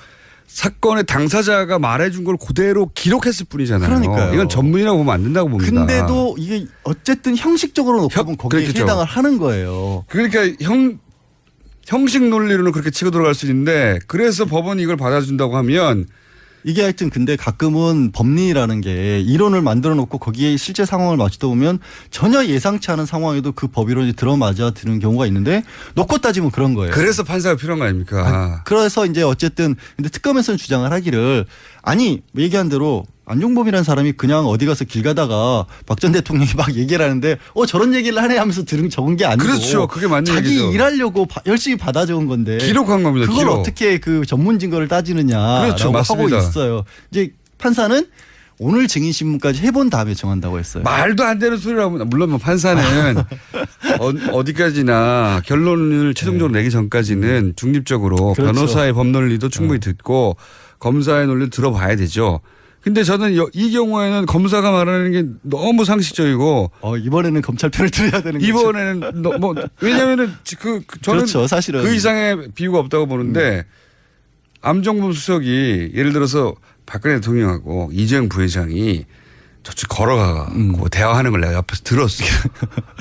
사건의 당사자가 말해준 걸 그대로 기록했을 뿐이잖아요. 그러니까요. 이건 전문이라고 보면 안 된다고 봅니다. 근데도 이게 어쨌든 형식적으로 놓고 보면 거기에 그렇겠죠. 해당을 하는 거예요. 그러니까 형식 논리로는 그렇게 치고 들어갈 수 있는데 그래서 법원이 이걸 받아준다고 하면 이게 하여튼 근데 가끔은 법리라는 게 이론을 만들어 놓고 거기에 실제 상황을 맞추다 보면 전혀 예상치 않은 상황에도 그 법이론이 들어맞아 드는 경우가 있는데 놓고 따지면 그런 거예요. 그래서 판사가 필요한 거 아닙니까? 그래서 이제 어쨌든 근데 특검에서는 주장을 하기를 얘기한 대로 안종범이라는 사람이 그냥 어디 가서 길 가다가 박 전 대통령이 막 얘기를 하는데 저런 얘기를 하네 하면서 적은 게 아니고 그렇죠. 그게 맞는 자기 얘기죠. 일하려고 열심히 받아 적은 건데 기록한 겁니다. 그걸 기록. 어떻게 그 전문 증거를 따지느냐라고 그렇죠. 맞습니다. 하고 있어요. 이제 판사는 오늘 증인신문까지 해본 다음에 정한다고 했어요. 말도 안 되는 소리라고 물론 판사는 어디까지나 결론을 최종적으로 내기 전까지는 중립적으로 그렇죠. 변호사의 법논리도 충분히 듣고 검사의 논리도 들어봐야 되죠. 근데 저는 이 경우에는 검사가 말하는 게 너무 상식적이고 이번에는 검찰 편을 들어야 되는 거죠. 이번에는 왜냐하면은 저는 그렇죠, 사실은 그 이상의 비유가 없다고 보는데 안종범 수석이 예를 들어서 박근혜 대통령하고 이재용 부회장이 저쪽 걸어가고 대화하는 걸 내가 옆에서 들었어.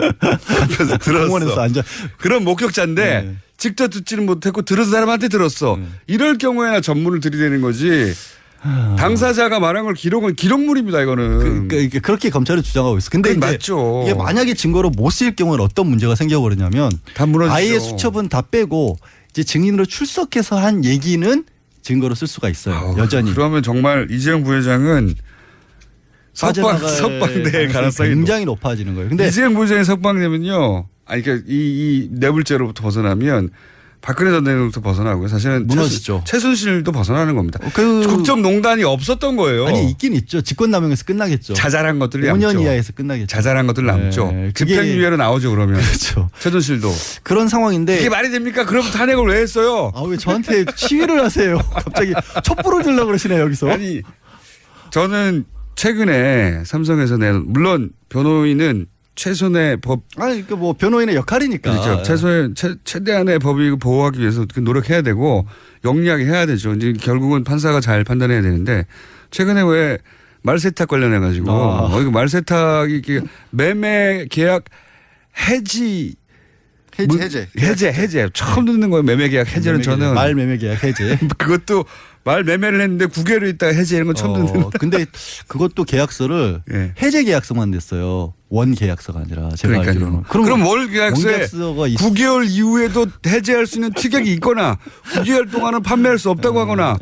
옆에서 들었어. 공원에서 앉아. 그런 목격자인데 직접 듣지는 못했고 들은 사람한테 들었어. 이럴 경우에나 전문을 들이대는 거지. 당사자가 말한 걸 기록은 기록물입니다. 이거는. 그러니까 그렇게 검찰은 주장하고 있어. 근데 이제 맞죠. 이게 만약에 증거로 못 쓰일 경우는 어떤 문제가 생겨버리냐면 다 무너지죠. 아예 수첩은 다 빼고 이제 증인으로 출석해서 한 얘기는 증거로 쓸 수가 있어요. 여전히. 그러면 정말 이재용 부회장은 석방될 가능성이 굉장히 높아지는 거예요. 근데 이재용 부회장이 석방되면요. 그러니까 이 뇌물죄로부터 벗어나면 박근혜 전 대통령부터 벗어나고요. 사실은 무너지죠. 최순실도 벗어나는 겁니다. 국정농단이 없었던 거예요. 아니 있긴 있죠. 직권남용에서 끝나겠죠. 자잘한 것들이 5년 남죠. 이하에서 끝나겠죠. 자잘한 것들 남죠. 집행유예로 나오죠. 그러면. 그렇죠. 최순실도. 그런 상황인데. 이게 말이 됩니까? 그럼 탄핵을 왜 했어요? 왜 저한테 시위를 하세요? 갑자기 촛불을 들려고 그러시네요. 여기서. 아니 저는 최근에 삼성에서 낸 물론 변호인은 최선의 법. 그러니까 뭐 변호인의 역할이니까. 그렇죠. 최대한의 법이 보호하기 위해서 노력해야 되고 영리하게 해야 되죠. 이제 결국은 판사가 잘 판단해야 되는데 최근에 왜 말세탁 관련해 가지고 말세탁이 매매 계약 해제. 처음 듣는 거예요. 매매 계약 해제는 저는 말 매매 계약 해제. 그것도 말 매매를 했는데 9개월 있다가 해지하는 건 처음 듣는. 근데 그것도 계약서를 예. 해제 계약서만 냈어요. 원 계약서가 아니라 제가 알기로는. 그럼 월 계약서에 원 계약서가 9개월 이후에도 해제할 수 있는 특약이 있거나 9개월 동안은 판매할 수 없다고 하거나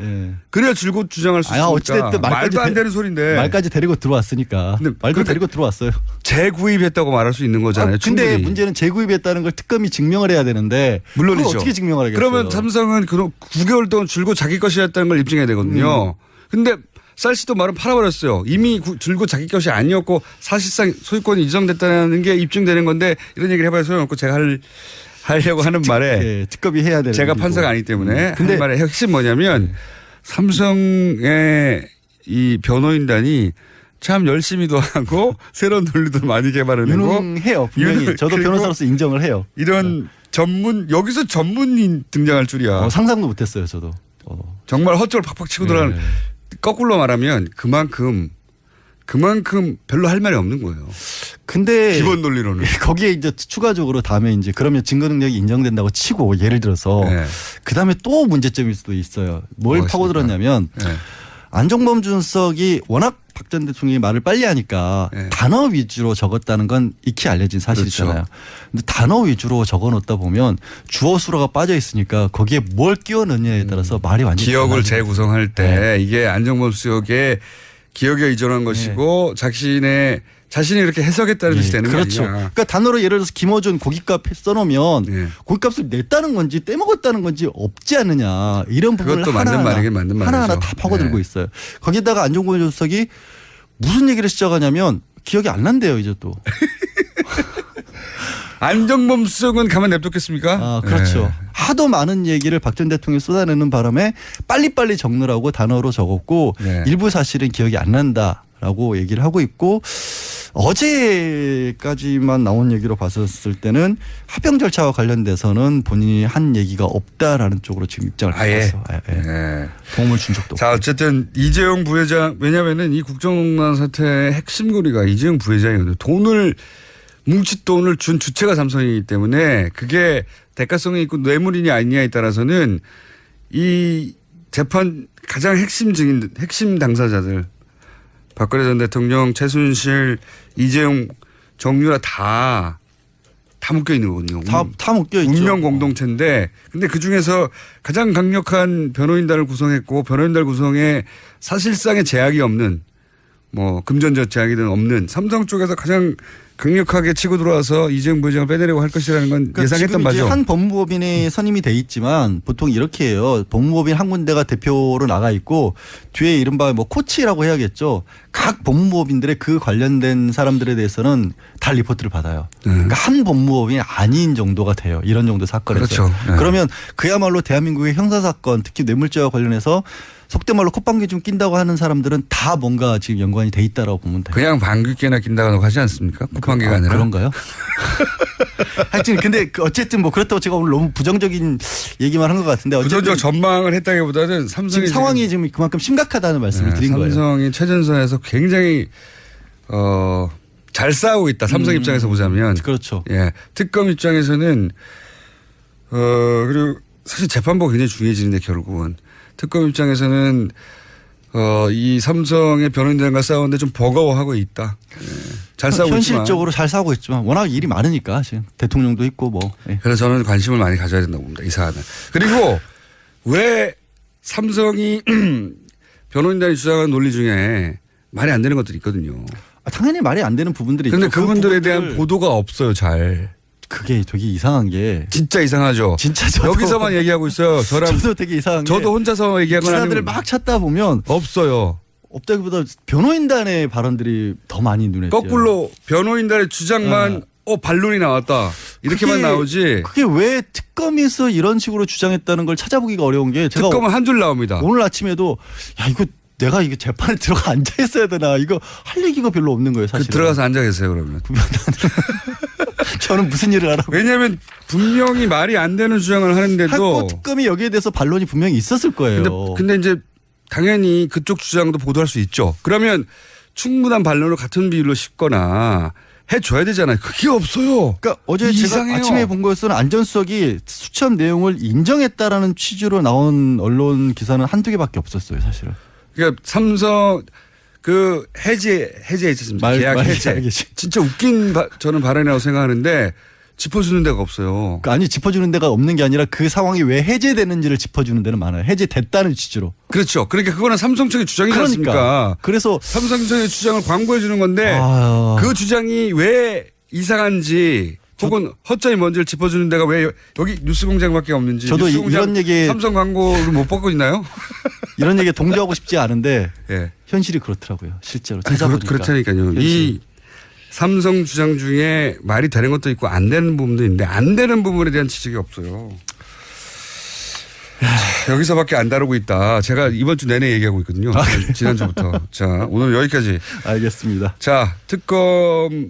그래야 줄곧 주장할 수 있으니까. 어찌됐든 말도 안 되는 소리인데. 말까지 데리고 들어왔으니까. 말도 데리고 들어왔어요. 재구입했다고 말할 수 있는 거잖아요. 근데 충분히. 문제는 재구입했다는 걸 특검이 증명을 해야 되는데 물론이죠. 그걸 어떻게 증명을 하겠어요? 그러면 삼성은 9개월 동안 줄곧 자기 것이었다는 걸 입증해야 되거든요. 근데 쌀씨도 말은 팔아버렸어요. 이미 줄곧 자기 것이 아니었고 사실상 소유권이 이전됐다는 게 입증되는 건데 이런 얘기를 해봐야 소용없고 제가 하려고 하는 말에 특검이 해야 되는 제가 일이고. 판사가 아니기 때문에 근데 하는 말의 핵심 뭐냐면 삼성의 이 변호인단이 참 열심히도 하고 새로운 논리도 많이 개발해내고 유능해요. 분명히 저도 변호사로서 인정을 해요. 이런 여기서 전문인 등장할 줄이야. 상상도 못했어요. 저도. 정말 헛절 팍팍 치고 들어가는 거꾸로 말하면 그만큼 별로 할 말이 없는 거예요. 근데 기본 논리로는 거기에 이제 추가적으로 다음에 이제 그러면 증거 능력이 인정된다고 치고 예를 들어서 그 다음에 또 문제점일 수도 있어요. 뭘 파고들었냐면 안종범 준석이 워낙 박 전 대통령이 말을 빨리 하니까 단어 위주로 적었다는 건 익히 알려진 사실이잖아요. 그렇죠. 근데 단어 위주로 적어 놓다 보면 주어 수로가 빠져 있으니까 거기에 뭘 끼워 넣느냐에 따라서 말이 완전히 기억을 재구성할 때 이게 안종범 수석의 기억에 의존한 것이고 자신이 이렇게 해석했다는 뜻이 되는 그렇죠. 거죠. 그러니까 단어로 예를 들어서 김어준 고깃값 써놓으면 고깃값을 냈다는 건지 떼먹었다는 건지 없지 않느냐 이런 부분을 그것도 맞는 말이긴 맞는 말이죠. 하나하나 다 파고들고 있어요. 거기다가 안종범 주석이 무슨 얘기를 시작하냐면 기억이 안 난대요 이제 또. 안종범 수석은 가만 냅뒀겠습니까? 그렇죠. 하도 많은 얘기를 박 전 대통령이 쏟아내는 바람에 빨리빨리 적느라고 단어로 적었고 일부 사실은 기억이 안 난다라고 얘기를 하고 있고 어제까지만 나온 얘기로 봤었을 때는 합병 절차와 관련돼서는 본인이 한 얘기가 없다라는 쪽으로 지금 입장을 바꿨어요. 도움을 준 적도 없고. 자, 어쨌든 이재용 부회장 왜냐하면은 이 국정농단 사태의 핵심 고리가 이재용 부회장이거든요. 뭉칫돈을 준 주체가 삼성이기 때문에 그게 대가성이 있고 뇌물이냐 아니냐에 따라서는 이 재판 가장 핵심 증인, 핵심 당사자들 박근혜 전 대통령, 최순실, 이재용, 정유라 다 묶여 있는 거거든요. 다 묶여 있죠. 운명 공동체인데 근데 그중에서 가장 강력한 변호인단을 구성했고 변호인단 구성에 사실상의 제약이 없는 뭐 금전적 제약이든 없는 삼성 쪽에서 가장 강력하게 치고 들어와서 이재용 부회장을 빼내려고 할 것이라는 건 그러니까 예상했던 바죠. 지금 한 법무법인이 선임이 돼 있지만 보통 이렇게 해요. 법무법인 한 군데가 대표로 나가 있고 뒤에 이른바 뭐 코치라고 해야겠죠. 각 법무법인들의 그 관련된 사람들에 대해서는 다 리포트를 받아요. 그러니까 한 법무법인이 아닌 정도가 돼요. 이런 정도 사건에서. 그렇죠. 그러면 그야말로 대한민국의 형사사건 특히 뇌물죄와 관련해서 속된 말로 콧방귀 좀 낀다고 하는 사람들은 다 뭔가 지금 연관이 돼 있다라고 보면 돼요. 그냥 방귀 깨나 낀다고 하지 않습니까? 콧방귀가 아니라. 그런가요? 하여튼 근데 어쨌든 뭐 그렇다고 제가 오늘 너무 부정적인 얘기만 한 것 같은데 부정적 전망을 했다기보다는 삼성이 지금 상황이 지금 그만큼 심각하다는 말씀을 드린 거예요. 삼성이 최전선에서 굉장히 잘 싸우고 있다. 삼성 입장에서 보자면. 그렇죠. 예. 특검 입장에서는 그리고 사실 재판부가 굉장히 중요해지는데 결국은 특검 입장에서는 이 삼성의 변호인단과 싸우는데 좀 버거워하고 있다. 예. 잘 싸우고 현실적으로 잘 싸우고 있지만 워낙 일이 많으니까 지금 대통령도 있고 뭐. 예. 그래서 저는 관심을 많이 가져야 된다고 봅니다. 이 사안은. 그리고 왜 삼성이 변호인단이 주장하는 논리 중에 말이 안 되는 것들이 있거든요. 당연히 말이 안 되는 부분들이 있죠. 그런데 그분들에 대한 보도가 없어요. 잘. 그게 되게 이상한 게 진짜 이상하죠. 진짜 저도 여기서만 얘기하고 있어요. 저도 되게 이상한 게 저도 혼자서 얘기하거나 기사들을 막 찾다 보면 없어요. 없다기보다 변호인단의 발언들이 더 많이 눈에 띄어요. 거꾸로 변호인단의 주장만 반론이 나왔다. 이렇게만 나오지. 그게 왜 특검에서 이런 식으로 주장했다는 걸 찾아보기가 어려운 게 제가 특검은 한 줄 나옵니다. 오늘 아침에도 야 이거 내가 이거 재판에 들어가 앉아 있어야 되나 이거 할 얘기가 별로 없는 거예요 사실. 들어가서 앉아 계세요 그러면. 저는 무슨 일을 하라고. 왜냐하면 분명히 말이 안 되는 주장을 하는데도 특검이 여기에 대해서 반론이 분명히 있었을 거예요. 근데 이제 당연히 그쪽 주장도 보도할 수 있죠. 그러면 충분한 반론을 같은 비율로 싣거나 해줘야 되잖아요. 그게 없어요. 그러니까 어제 이상해요. 제가 아침에 본 것은 안전수석이 수첩 내용을 인정했다라는 취지로 나온 언론 기사는 한두 개밖에 없었어요, 사실은. 그러니까 삼성 그 해제 있었습니다. 계약 해제. 진짜 웃긴 저는 발언이라고 생각하는데 짚어주는 데가 없어요. 아니 짚어주는 데가 없는 게 아니라 그 상황이 왜 해제되는지를 짚어주는 데는 많아요. 해제됐다는 취지로. 그렇죠. 그러니까 그거는 삼성 측의 주장이지 않습니까? 그래서 삼성 측의 주장을 광고해 주는 건데 그 주장이 왜 이상한지 혹은 허점이 뭔지를 짚어주는 데가 왜 여기 뉴스공장밖에 없는지. 저도 이런 얘기 삼성 광고를 못 받고 있나요? 이런 얘기에 동조하고 싶지 않은데 예. 현실이 그렇더라고요. 실제로 아니, 찾아보니까. 그렇다니까요. 현실이. 이 삼성 주장 중에 말이 되는 것도 있고 안 되는 부분도 있는데 안 되는 부분에 대한 지적이 없어요. 자, 여기서밖에 안 다루고 있다. 제가 이번 주 내내 얘기하고 있거든요. 지난주부터. 자, 오늘 여기까지. 알겠습니다. 자, 특검과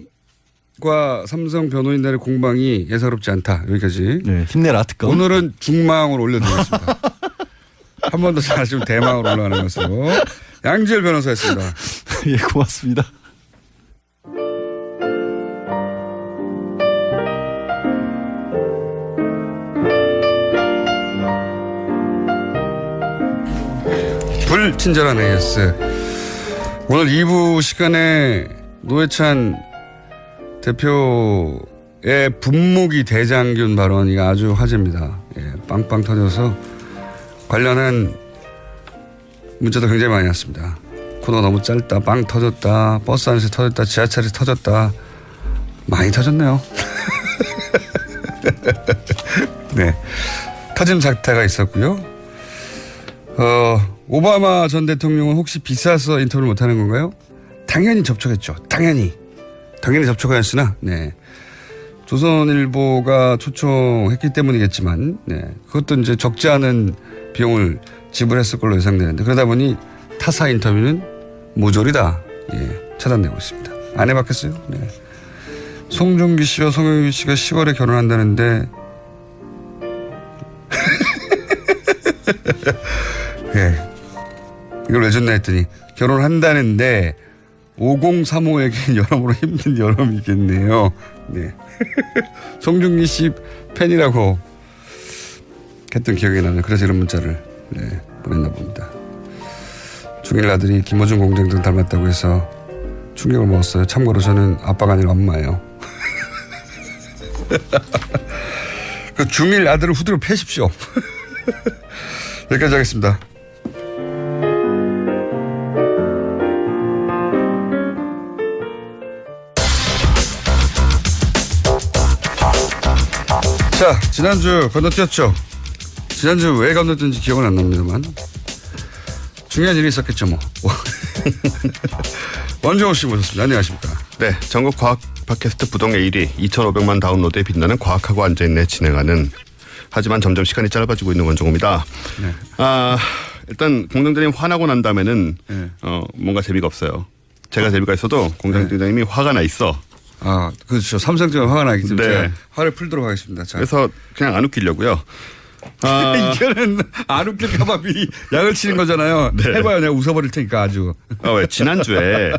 삼성 변호인단의 공방이 예사롭지 않다. 여기까지. 네, 힘내라 특검. 오늘은 중망으로 올려드리겠습니다. 한 번 더 잘하시면 대망으로 올라가는 것으로. 양지열 변호사였습니다. 예, 고맙습니다. 불친절한 AS. 오늘 2부 시간에 노회찬 대표의 분무기 대장균 발언이 아주 화제입니다. 예, 빵빵 터져서 관련한 문자도 굉장히 많이 왔습니다. 코너가 너무 짧다, 빵 터졌다, 버스 안에서 터졌다, 지하철에서 터졌다. 많이 터졌네요. 네, 터진 사태가 있었고요. 오바마 전 대통령은 혹시 비싸서 인터뷰를 못하는 건가요? 당연히 접촉했죠. 당연히 접촉하였으나, 네. 조선일보가 초청했기 때문이겠지만, 네. 그것도 이제 적지 않은 비용을 지불했을 걸로 예상되는데, 그러다 보니 타사 인터뷰는 모조리다, 예, 차단되고 있습니다. 안 해봤겠어요? 네. 송중기 씨와 송영길 씨가 10월에 결혼한다는데, 예. 이걸 왜 줬나 했더니 결혼한다는데 5035에겐 여러모로 힘든 여름이겠네요. 네. 송중기 씨 팬이라고 했던 기억이 나네요. 그래서 이런 문자를 네, 보냈나 봅니다. 중일 아들이 김어준 공장 등 닮았다고 해서 충격을 먹었어요. 참고로 저는 아빠가 아니라 엄마예요. 그 중일 아들을 후드로 패십시오. 여기까지 하겠습니다. 자, 지난주 건너뛰었죠. 지난주 왜 건너뛰었는지 기억은 안 납니다만 중요한 일이 있었겠죠 뭐. 원정호 씨 모셨습니다. 안녕하십니까. 네, 전국 과학 팟캐스트 부동의 1위 2,500만 다운로드에 빛나는 과학하고 앉아있네 진행하는, 하지만 점점 시간이 짧아지고 있는 원정호입니다. 네. 일단 공장장님 화나고 난 다음에는 네. 뭔가 재미가 없어요. 제가 재미가 있어도 공장장님이 네. 화가 나 있어. 아, 그렇죠. 삼성 때문에 화가 나기 때문에 네. 화를 풀도록 하겠습니다. 자. 그래서 그냥 안 웃기려고요. 이거는 안 웃길까봐 미리 약을 치는 거잖아요. 네. 해봐요. 내가 웃어버릴 테니까 아주. 왜 지난주에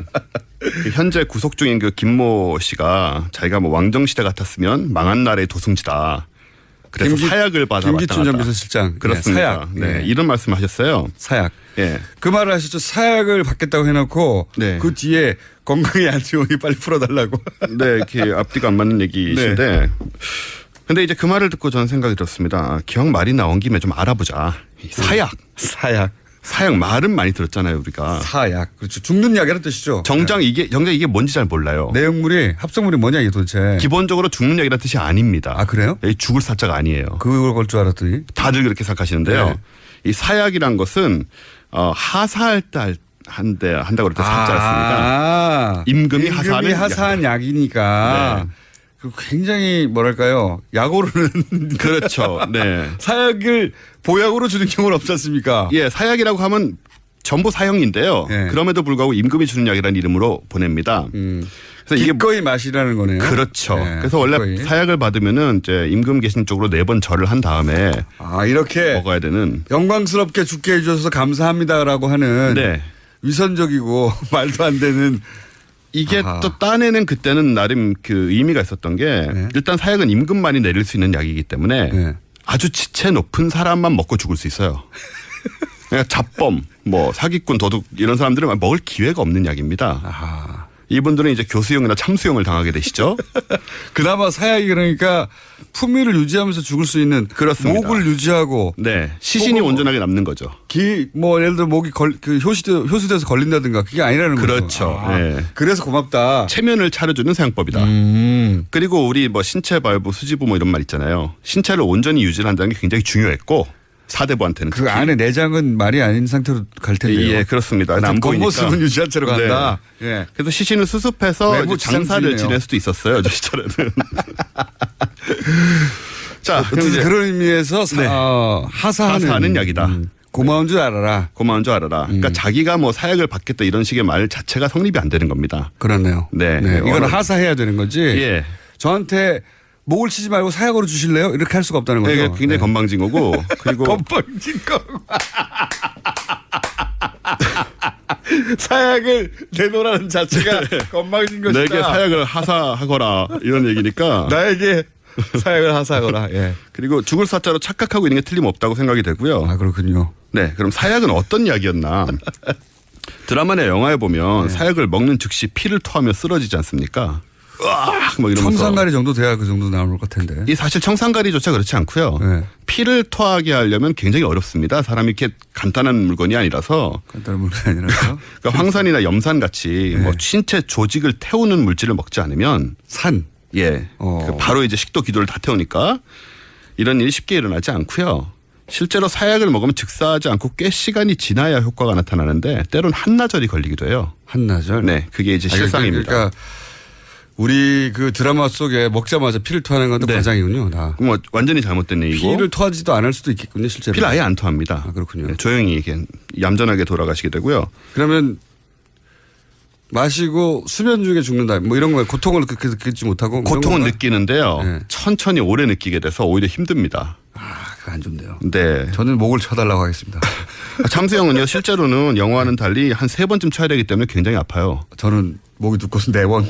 그 현재 구속 중인 그 김모 씨가 자기가 뭐 왕정시대 같았으면 망한 나라의 도승지다. 그래서 사약을 받아 왔다. 김기춘 전 비서실장. 그렇습니다. 네, 사약. 네. 네. 이런 말씀을 하셨어요. 사약. 예. 그 말을 하셨죠. 사약을 받겠다고 해놓고 네. 그 뒤에 건강이 안 좋으니 빨리 풀어달라고. 네, 이렇게 앞뒤가 안 맞는 얘기이신데. 네. 근데 이제 그 말을 듣고 저는 생각이 들었습니다. 기왕 말이 나온 김에 좀 알아보자. 사약. 사약 말은 많이 들었잖아요, 우리가. 사약. 그렇죠. 죽는 약이라는 뜻이죠. 정작 이게 뭔지 잘 몰라요. 내용물이 합성물이 뭐냐 이게 도대체. 기본적으로 죽는 약이라는 뜻이 아닙니다. 아, 그래요? 죽을 사자가 아니에요. 그걸 걸 줄 알았더니. 다들 그렇게 생각하시는데요. 네. 이 사약이란 것은 하사할 때 한다고 그럴 때 사지 않습니까? 임금이 하사한 약이니까. 네. 굉장히 뭐랄까요, 약오르는. 그렇죠. 네. 사약을 보약으로 주는 경우는 없지 않습니까? 예, 사약이라고 하면 전부 사형인데요. 네. 그럼에도 불구하고 임금이 주는 약이라는 이름으로 보냅니다. 그래서 이게 기꺼이 마시라는 거네요. 그렇죠. 네, 그래서 원래 기꺼이. 사약을 받으면은 이제 임금 계신 쪽으로 4번 절을 한 다음에 이렇게 먹어야 되는. 영광스럽게 죽게 해주셔서 감사합니다라고 하는 네. 위선적이고 말도 안 되는 이게 아하. 또 딴에는 그때는 나름 그 의미가 있었던 게 일단 사약은 임금만이 내릴 수 있는 약이기 때문에 아주 지체 높은 사람만 먹고 죽을 수 있어요. 그러니까 잡범, 뭐 사기꾼, 도둑 이런 사람들은 먹을 기회가 없는 약입니다. 아하. 이분들은 이제 교수형이나 참수형을 당하게 되시죠. 그나마 사약이 그러니까 품위를 유지하면서 죽을 수 있는 그렇습니다. 목을 유지하고 네 시신이 온전하게 남는 거죠. 뭐 예를 들어 목이 효수돼서 걸린다든가 그게 아니라는 거죠. 그렇죠. 네. 그래서 고맙다. 체면을 차려주는 사용법이다. 그리고 우리 뭐 신체 발부, 수지부 뭐 이런 말 있잖아요. 신체를 온전히 유지한다는 게 굉장히 중요했고 사대부한테는 그 안에 내장은 말이 아닌 상태로 갈 텐데요. 예, 그렇습니다. 안 보이니까. 겉모습은 유지한 채로 간다. 네. 예. 그래서 시신을 수습해서 이제 장사를 지낼 수도 있었어요. 저 시절에는. 자, 어쨌든 그런 의미에서 하사하는 약이다. 고마운 줄 알아라. 고마운 줄 알아라. 그러니까 자기가 뭐 사약을 받겠다 이런 식의 말 자체가 성립이 안 되는 겁니다. 그렇네요. 네. 이건 하사해야 되는 거지. 예. 저한테 목을 치지 말고 사약으로 주실래요? 이렇게 할 수가 없다는 거죠. 네, 굉장히 건방진 거고. 그리고 건방진 거. 사약을 내놓으라는 자체가 건방진 것이다. 내게 사약을 하사하거라 이런 얘기니까. 나에게 사약을 하사하거라. 예. 그리고 죽을 사자로 착각하고 있는 게 틀림없다고 생각이 되고요. 아 그렇군요. 네, 그럼 사약은 어떤 약이었나? 드라마나 영화에 보면 사약을 먹는 즉시 피를 토하며 쓰러지지 않습니까? 으악! 막 이러면서. 청산가리 정도 돼야 그 정도 나올 것 같은데. 이 사실 청산가리조차 그렇지 않고요. 피를 토하게 하려면 굉장히 어렵습니다. 사람이 이렇게 간단한 물건이 아니라서. 간단한 물건이 아니라서. 그러니까 황산이나 염산 같이 뭐 신체 조직을 태우는 물질을 먹지 않으면 산. 예. 그 바로 이제 식도 기도를 다 태우니까 이런 일이 쉽게 일어나지 않고요. 실제로 사약을 먹으면 즉사하지 않고 꽤 시간이 지나야 효과가 나타나는데 때론 한나절이 걸리기도 해요. 한나절? 네. 그게 이제 실상입니다. 그러니까 우리 그 드라마 속에 먹자마자 피를 토하는 건 또 과장이군요. 다. 뭐 완전히 잘못된 얘기고. 피를 토하지도 않을 수도 있겠군요. 실제로. 피를 아예 안 토합니다. 아, 그렇군요. 네, 조용히 이렇게 얌전하게 돌아가시게 되고요. 그러면 마시고 수면 중에 죽는다. 뭐 이런 거에 고통을 그렇게 느끼지 못하고. 고통은 느끼는데요. 천천히 오래 느끼게 돼서 오히려 힘듭니다. 아, 그거 안 좋네요. 네. 저는 목을 쳐달라고 하겠습니다. 참수형은요, 실제로는 영화와는 달리 한 3번쯤 쳐야 되기 때문에 굉장히 아파요. 저는 목이 두꺼워서 4번.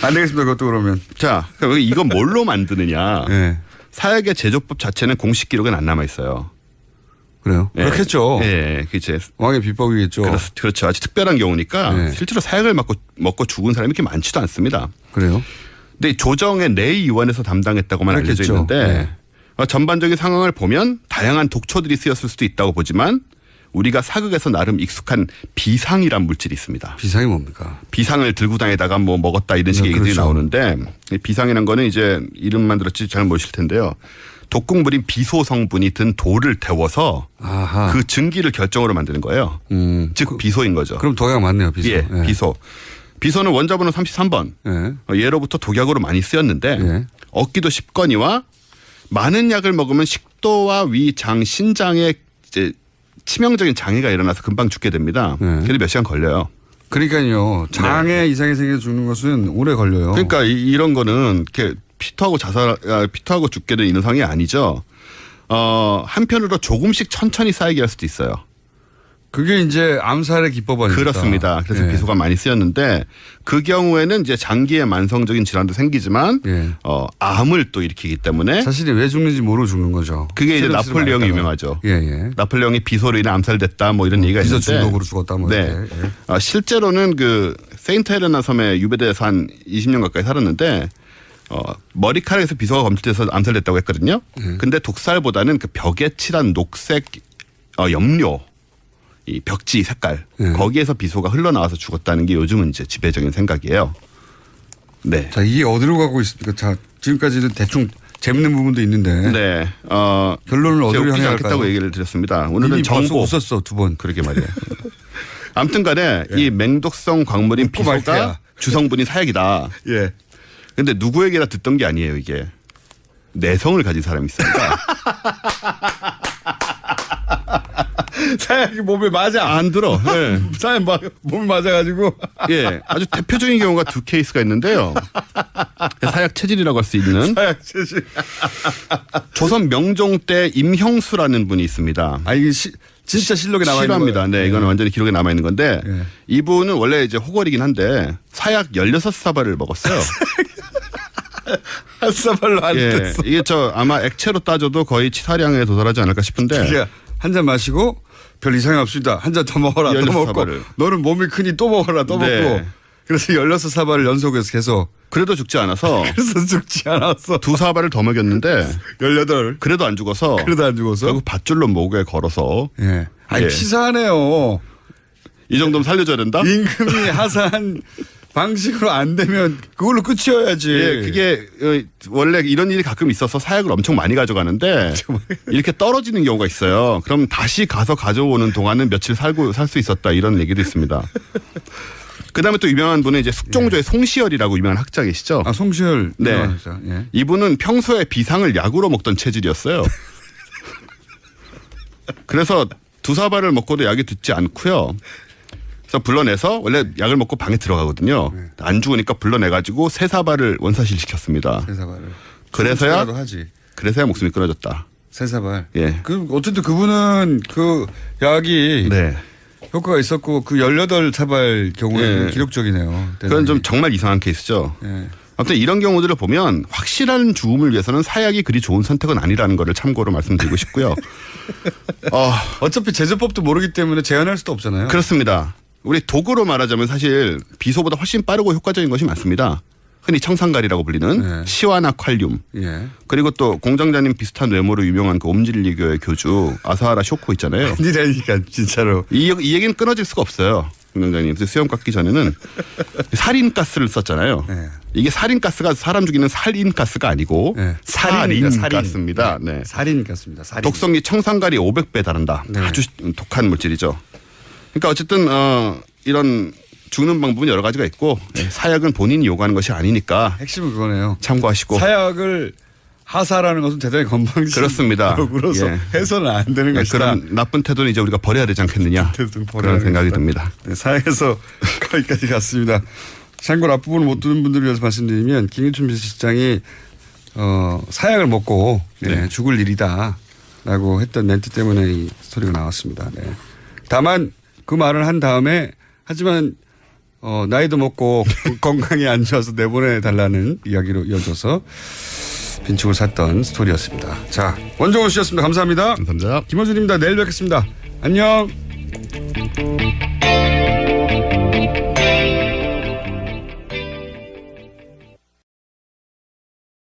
안 되겠습니다. 그것도 그러면. 자, 그럼 이건 뭘로 만드느냐. 사약의 제조법 자체는 공식 기록은 안 남아 있어요. 그래요? 네. 그렇겠죠. 네, 그렇죠. 왕의 비법이겠죠. 그렇죠. 아주 특별한 경우니까 실제로 사약을 먹고 죽은 사람이 그렇게 많지도 않습니다. 그래요? 근데 조정의 내의위원회에서 담당했다고만 알려져 있는데 전반적인 상황을 보면 다양한 독초들이 쓰였을 수도 있다고 보지만 우리가 사극에서 나름 익숙한 비상이란 물질이 있습니다. 비상이 뭡니까? 비상을 들고 다니다가 뭐 먹었다 이런 식의 얘기들이 나오는데 비상이라는 거는 이제 이름만 들었지 잘 모르실 텐데요. 독극물인 비소 성분이 든 돌을 데워서 그 증기를 결정으로 만드는 거예요. 즉 비소인 거죠. 그럼 독약 맞네요. 비소. 예, 비소. 비소는 원자번호 33번. 예로부터 독약으로 많이 쓰였는데 얻기도 쉽거니와 많은 약을 먹으면 식도와 위, 장, 신장에 이제 치명적인 장애가 일어나서 금방 죽게 됩니다. 그래도 몇 시간 걸려요. 그러니까요. 장애 이상이 생겨 죽는 것은 오래 걸려요. 그러니까 이런 거는 이렇게 피토하고 죽게 되는 이런 상황이 아니죠. 한편으로 조금씩 천천히 쌓이게 할 수도 있어요. 그게 이제 암살의 기법 아닙니까? 그렇습니다. 그래서 비소가 많이 쓰였는데 그 경우에는 이제 장기의 만성적인 질환도 생기지만 암을 또 일으키기 때문에 자신이 왜 죽는지 모르고 죽는 거죠. 그게 이제 나폴레옹이 유명하죠. 나폴레옹이 비소로 인해 암살됐다 뭐 이런 얘기가 비소 있는데 중독으로 죽었다 뭐 네. 실제로는 그 세인트 헬레나 섬에 유배돼서 한 20년 가까이 살았는데 머리카락에서 비소가 검출돼서 암살됐다고 했거든요. 근데 독살보다는 그 벽에 칠한 녹색 염료 이 벽지 색깔 거기에서 비소가 흘러나와서 죽었다는 게 요즘은 이제 지배적인 생각이에요. 네. 자, 이게 어디로 가고 있습니까? 자, 지금까지는 대충 재밌는 부분도 있는데. 네. 결론을 어디로 웃기지 향해 않겠다고 갈까요? 얘기를 드렸습니다. 오늘은 정보. 웃었어 2번. 그러게 말이에요. 아무튼 간에 이 맹독성 광물인 비소가 주성분이 사약이다. 예. 근데 누구에게나 듣던 게 아니에요, 이게. 내성을 가진 사람이 있으니까. 사약이 몸에 맞아. 안 들어. 네. 사약 몸에 맞아가지고. 예. 아주 대표적인 경우가 2 케이스가 있는데요. 사약 체질이라고 할 수 있는 사약 체질. 조선 명종 때 임형수라는 분이 있습니다. 아 이게 진짜 실록에 남아 있는 실화입니다. 거예요. 네, 이거는 완전히 기록에 남아 있는 건데 이분은 원래 이제 호걸이긴 한데 사약 16사발을 먹었어요. 한 사발로 안 됐어. 이게 아마 액체로 따져도 거의 치사량에 도달하지 않을까 싶은데 한 잔 마시고 별 이상이 없습니다. 한 잔 더 먹어라. 또 먹고. 너는 몸이 크니 또 먹어라. 또 먹고. 그래서 16사발을 연속해서 계속. 그래도 죽지 않아서. 그래서 죽지 않았어. 2사발을 더 먹였는데 18. 그래도 안 죽어서. 결국 밧줄로 목에 걸어서. 예. 아니 치사하네요. 이 정도면 살려줘야 된다? 임금이 하사한 방식으로 안 되면 그걸로 끝이어야지. 예, 그게 원래 이런 일이 가끔 있어서 사약을 엄청 많이 가져가는데 이렇게 떨어지는 경우가 있어요. 그럼 다시 가서 가져오는 동안은 며칠 살 수 있었다 이런 얘기도 있습니다. 그다음에 또 유명한 분은 이제 숙종조의 송시열이라고 유명한 학자 계시죠? 아, 송시열. 네. 예. 이분은 평소에 비상을 약으로 먹던 체질이었어요. 그래서 2사발을 먹고도 약이 듣지 않고요. 그래서 불러내서 원래 약을 먹고 방에 들어가거든요. 안 죽으니까 불러내가지고 3사발을 원사실 시켰습니다. 3사발을. 그래서야 목숨이 끊어졌다. 3사발. 예. 어쨌든 그분은 그 약이 효과가 있었고 그 18사발 경우에는 기록적이네요. 대단히. 그건 좀 정말 이상한 케이스죠. 아무튼 이런 경우들을 보면 확실한 죽음을 위해서는 사약이 그리 좋은 선택은 아니라는 것을 참고로 말씀드리고 싶고요. 어차피 제조법도 모르기 때문에 제한할 수도 없잖아요. 그렇습니다. 우리 도구로 말하자면 사실 비소보다 훨씬 빠르고 효과적인 것이 많습니다. 흔히 청산가리라고 불리는 시와나 콸륨. 그리고 또 공장장님 비슷한 외모로 유명한 그 옴질리교의 교주 아사하라 쇼코 있잖아요. 아니라니까 진짜로. 이 얘기는 끊어질 수가 없어요. 공장장님. 그래서 수염 깎기 전에는 살인가스를 썼잖아요. 이게 살인가스가 사람 죽이는 살인가스가 아니고 살인가스입니다. 네. 살인가스입니다. 독성이 청산가리 500배 달한다. 아주 독한 물질이죠. 그러니까 어쨌든 이런 죽는 방법은 여러 가지가 있고 사약은 본인이 요구하는 것이 아니니까 핵심은 그거네요. 참고하시고 사약을 하사라는 것은 대단히 건방진 그렇습니다. 으로서 해서는 안 되는 것이다. 그런 나쁜 태도는 이제 우리가 버려야 되지 않겠느냐 그런 생각이 듭니다. 네, 사약에서 거기까지 갔습니다. 참고로 앞부분을 못 듣는 분들을 위해서 말씀드리면 김인춘 비서실장이 사약을 먹고 죽을 일이다라고 했던 멘트 때문에 이 스토리가 나왔습니다. 다만 그 말을 한 다음에 하지만 나이도 먹고 건강이 안 좋아서 내보내달라는 이야기로 이어져서 빈축을 샀던 스토리였습니다. 자, 원종호 씨였습니다. 감사합니다. 감사합니다. 김어준입니다. 내일 뵙겠습니다. 안녕.